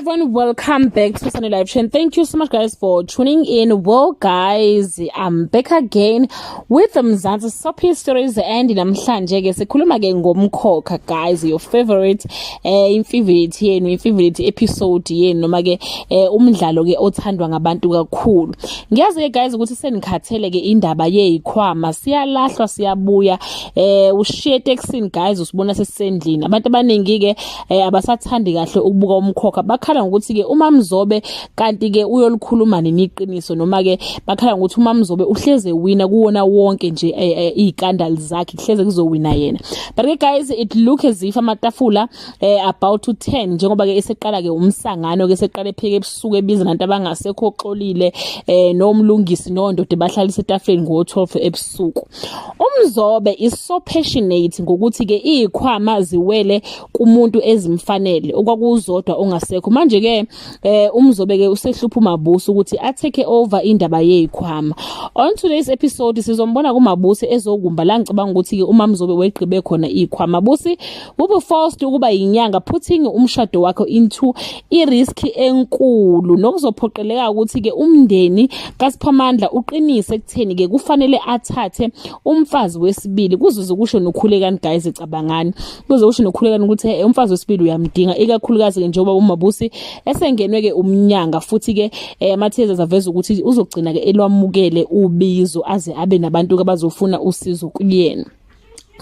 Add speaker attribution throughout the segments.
Speaker 1: everyone, welcome back to Sunday Live Chain. Thank you so much guys for tuning in. Well guys, I'm back again with Mzansi Soapy Stories, and namhlanje ke sikhuluma ke ngomkhokha guys, your favorite favorite episode yenu noma ke umdlalo ke othandwa ngabantu kakhulu. Ngiyazi ke guys ukuthi senikhathele ke indaba yezikhwama, siyalahlwa siyabuya ushiye taxini guys, usibona sesendlini. Abantu abaningi ke abasathandi kahle ukubuka umkhokha, bakhala ngokuthi ke uMamzobe kanti ke uyolikhuluma neniqiniso, noma ke bakhala ngokuthi uMamzobe uhleze wina kuwona wonke nje izikandali zakhe kuhleze kuzowina yena. But ke guys, it look as if amatafula about to 10 njengoba ke eseqala ke umsangano ke seqala epheke ebusuku ebiza nabantu abangasekho oxolile nomlungisi nondoda bahlalisa etafeni ngo12 ebusuku. uMzobe is so passionate ngokuthi ke izikhwama ziwele kumuntu ezimfanele okwakuzodwa ongasekho. Manje ke uMzobe ke usehlupha uMabusi ukuthi atake over indaba yezikhwama. On today's episode sizombona kuMabusi ezogumba la ngicabanga ukuthi ke uMamzobe weqhibe khona izikhwama. Mabusi ube forced ukuba inyanga, putting umshado wakhe into i-risk enkulu, nokuzophoqeleka ukuthi ke umndeni kaSiphamandla uqinise ekutheni ke kufanele athathe umfazi wesibili. Kuzuze kusho nokhulekani guys, ecabangani kuze kusho nokhulekani ukuthi umfazi wesibili uyamdinga, ikakhulukazi ke njengoba uMabusi esengenwe ke umnyanga, futhi ke amatheza zaveza ukuthi uzogcina ke elwamukele ubizo aze abe nabantu abazofuna usizo kuyena.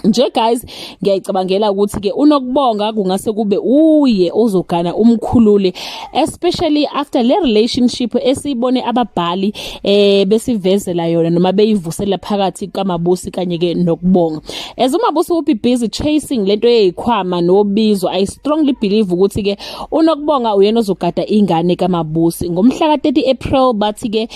Speaker 1: Nje guys, ngiyacabangela ukuthi ke unokubonga kungase kube uye ozogana umkhululi, especially after le relationship esibone ababhali besivezela yona noma beyivusela phakathi kaMabusi kanye ke nokubonga. As uMabusi will be busy chasing lento yezikhwama nobizo, I strongly believe ukuthi ke unokubonga uyena ozogada ingane kaMabusi ngomhla ka30 April. But ke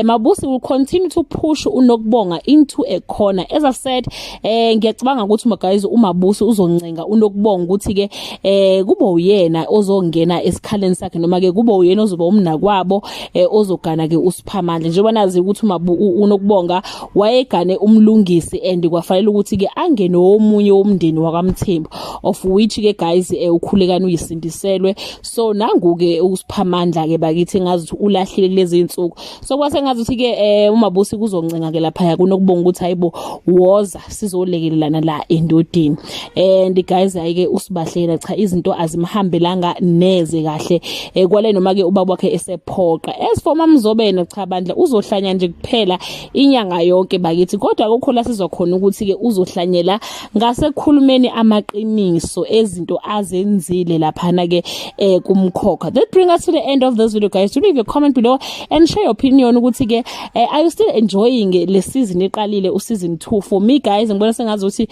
Speaker 1: Mabusi will continue to push unokubonga into a corner. As I said, ngiyacabanga ukuthi guys uMabusi uzoncenga unokubonga ukuthi ke kube uyena ozongena esikhaleni sakhe, noma ke kube uyena ozoba umnakwabo ozogana ke uSiphamandla. Njengoba nazi ukuthi unokubonga wayegane umlungisi and kwafanele ukuthi ke angene omunye womndeni wakaMthembu, of which ke guys ukhulekani uyisindiselwe. So nangu ke uSiphamandla ke bakithi ngazi ukuthi ulahlile kulezi insuku. So kwase ngazi ukuthi ke uMabusi kuzoncenga ke lapha kunokubonga ukuthi hayibo woza sizolekelelana la endodini. And guys ayike usibahlela cha izinto azimhambelanga neze kahle kwale noma ke ubaba wakhe esephoqa. As for Mamzobe yena cha bandla uzohlanya nje kuphela inyanga yonke bakithi, kodwa akukho la sizokhona ukuthi ke uzohlanyela ngasekhulumeni amaqiniso ezinto azenzile lapha na ke kumkhokha. That bring us to the end of this video guys. Do leave your comment below and share your opinion ukuthi ke are you still enjoying le season eqalile useason 2? For me guys ngibona sengazi ukuthi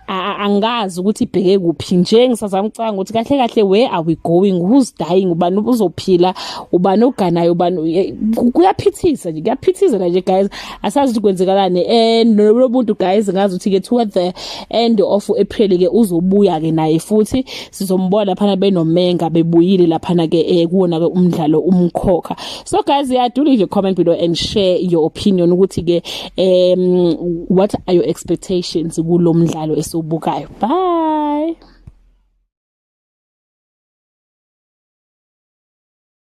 Speaker 1: angazi ukuthi ibheke kuphi, nje ngisazama ucanga ukuthi kahle kahle where are we going, who's dying, ubani uzophila, ubani oganayo, ubani kuyaphithisa nje, kuyaphithisa nje guys, asazi ukuthi kwenzekalani. And lo muntu guys ngazi ukuthi ke toward the end of April ke uzobuya ke naye, futhi sizombona lapha benomenga bebuyile lapha ke kuona ke umdlalo umkhokha. So guys, yeah, do leave your comment below and share your opinion ukuthi ke what are your expectations kulo mdlalo esibukayo. Bye.